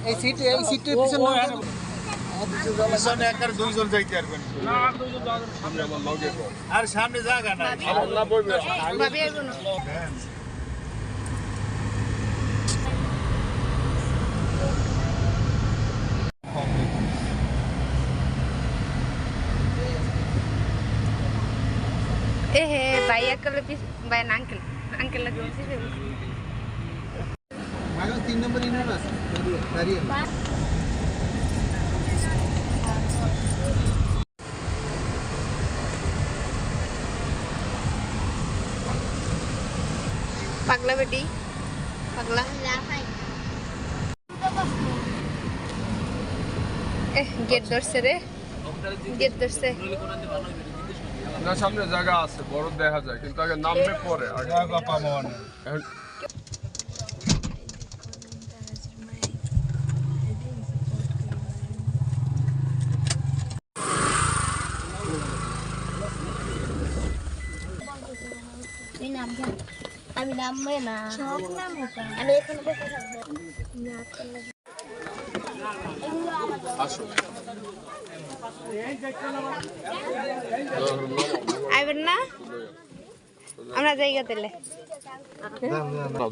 এই সিটের পিছনে পিছনে একবার দুইজন যাইতে পারবেন না, আর দুইজন যাবেন সামনে আমার লগে আর সামনে জায়গা নাই আল্লাহ বলবে ভাবি আইবো না হে ভাই আঙ্কেল ভাই আঙ্কেল লাগে বলছি আগে 3 নম্বর ইউনিয়ন আছে দাঁড়িয়ে পাগলা বেটি পাগলা গেট ধরছে রে গেট ধরছে না সামনে জায়গা আছে বড় দেখা যায় কিন্তু আগে নামবে পরে আগে জায়গা পাবো না আমি নামবে না আমি এখানে বসে থাকবো আসো আইবেন না আমরা জায়গা দিলে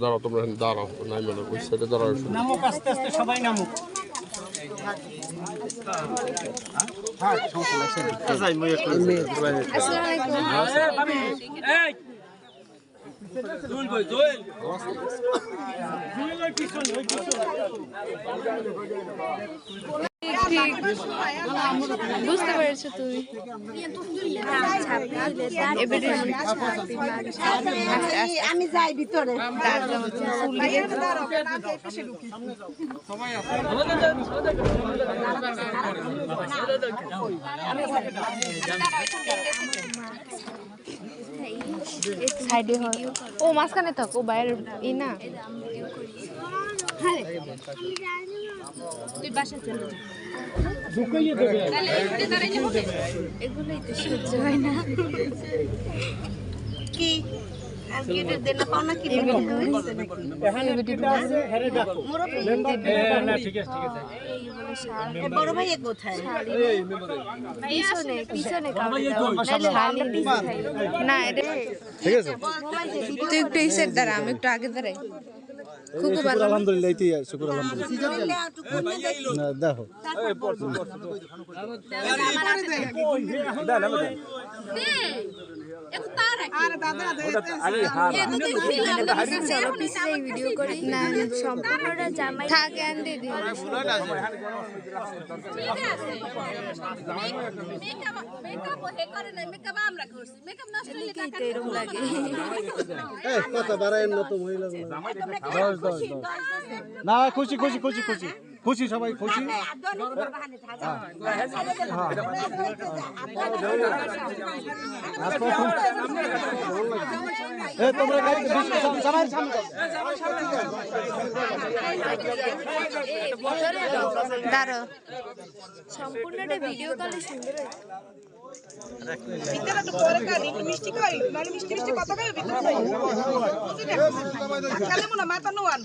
দাঁড়াও তোমরা দাঁড়াও নাই মানে ওই সাইডে দাঁড়াও নামুক আস্তে আস্তে সবাই নামুক বুঝতে পেরেছো তুমি আমি যাই ভিতরে সাইডে হয় ও মাঝখানে থাক ও বাইরে ই না তুই বাসা চলে এগুলোই তো সহ্য হয় না কি আর কি দেন না পাও না কি বড় ভাই কোথায় পিছনে পিছনে না ঠিক আছে তুই একটু এই সাইড দাঁড়া আমি একটু আগে দাঁড়াই খুব ভালো আলহামদুলিল্লাহ এই শুকর আলহামদুলিল্লাহ না দেখো ভিডিও করি না সম্পূর্ণটা জামাই থাকে আনতে দিই কত বাড়ায় না তো মহিলা না খুশি খুশি খুশি খুশি খুশি সবাই খুশি তোমরা দাঁড়ো সম্পূর্ণটা ভিডিও কলে সুন্দর মিষ্টি কই মানে মিষ্টি মিষ্টি কত কই ভিতরে যাই খেলে মনে মাথা নোয়ান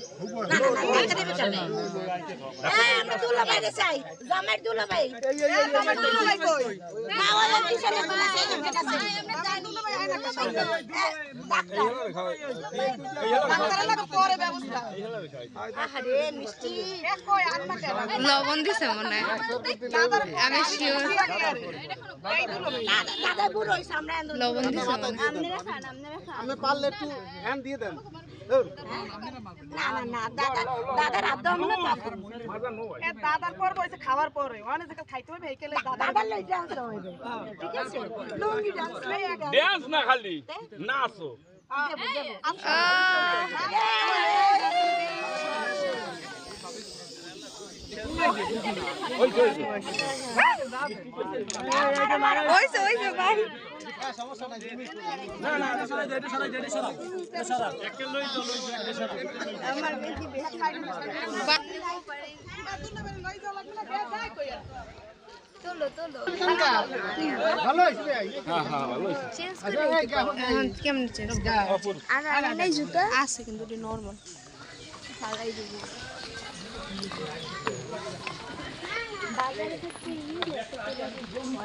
না না আমরা দুলা বাইরে চাই জামাইর দুলা ভাই আমার দুলা ভাই কই না ওই পিছনে কোন আছে আমরা যাই দুলা ভাই আয়না কাছে ডাক্তার লাগা পরে ব্যবস্থা আরে মিষ্টি কই আনবা লবণ দিছে মনে হয় আমি শিওর দাদা বুড়ো সামনে লবণ দিছে আপনারা খান আমি পারলে একটু হ্যান্ড দিয়ে দেন না না না দাদা দাদা রাত দাও না দাদার পর বইছে খাওয়ার পরে অনেক জায়গা খাইতে হবে এইকেলে দাদা লই ডান্স হইবে ঠিক আছে লুঙ্গি ডান্স ডান্স না খালি নাচো ওইছে ওইছে ভাই সমস্যা নাই না না সরাই দে সরাই দে সরাই একে লই তো লই একটা সরাই আমার বেশি বেশি খাই না দুলা ভাই লই যাও লাগবে না যাই কই তোলো তোলো ভালো হইছে ভাই হ্যাঁ হ্যাঁ ভালো হইছে চেঞ্জ করে কেমন চেঞ্জ আর নাই জুতা আছে কিন্তু এটা নরমাল ছাড়াই দিব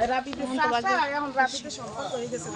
রাপিতে এখন রাপিতে সম্পর্ক হয়ে গেছে